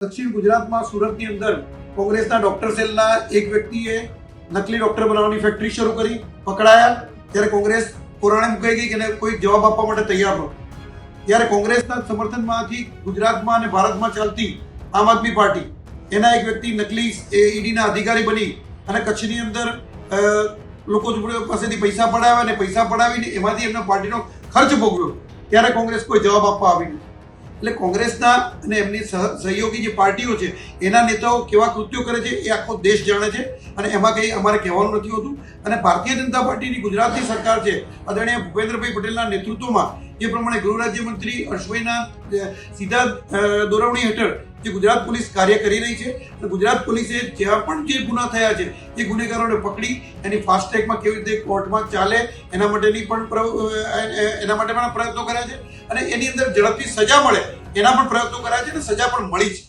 દક્ષિણ ગુજરાતમાં સુરતની અંદર કોંગ્રેસના ડોક્ટર સેલના એક વ્યક્તિએ નકલી ડોક્ટર બનાવવાની ફેક્ટરી શરૂ કરી, પકડાયા ત્યારે કોંગ્રેસ કોરાણે મુકાઈ ગઈ કે કોઈ જવાબ આપવા માટે તૈયાર નહોતું. ત્યારે કોંગ્રેસના સમર્થનમાંથી ગુજરાતમાં અને ભારતમાં ચાલતી આમ આદમી પાર્ટી એના એક વ્યક્તિ નકલી ઈડીના અધિકારી બની અને કચ્છની અંદર લોકો પાસેથી પૈસા પડાવ્યા અને પૈસા પડાવીને એમાંથી એમના પાર્ટીનો ખર્ચ ભોગવ્યો. ત્યારે કોંગ્રેસ કોઈ જવાબ આપવા આવી નથી. એટલે કોંગ્રેસના અને એમની સહયોગી જે પાર્ટીઓ છે એના નેતાઓ કેવા કૃત્યો કરે છે એ આખો દેશ જાણે છે અને એમાં કંઈ અમારે કહેવાનું નથી હોતું. અને ભારતીય જનતા પાર્ટીની ગુજરાતની સરકાર છે આદરણીય ભૂપેન્દ્રભાઈ પટેલના નેતૃત્વમાં જે પ્રમાણે ગૃહ રાજ્યમંત્રી હર્ષભાઈના સીધા દોરવણી હેઠળ જે ગુજરાત પોલીસ કાર્ય કરી રહી છે અને ગુજરાત પોલીસે જ્યાં પણ જે ગુના થયા છે એ ગુનેગારોને પકડી એની ફાસ્ટ ટ્રેકમાં કેવી રીતે કોર્ટમાં ચાલે એના માટેની પણ પ્રયત્નો કર્યા છે અને એની અંદર ઝડપથી સજા મળે એના પણ પ્રયત્નો કર્યા છે અને સજા પણ મળી છે.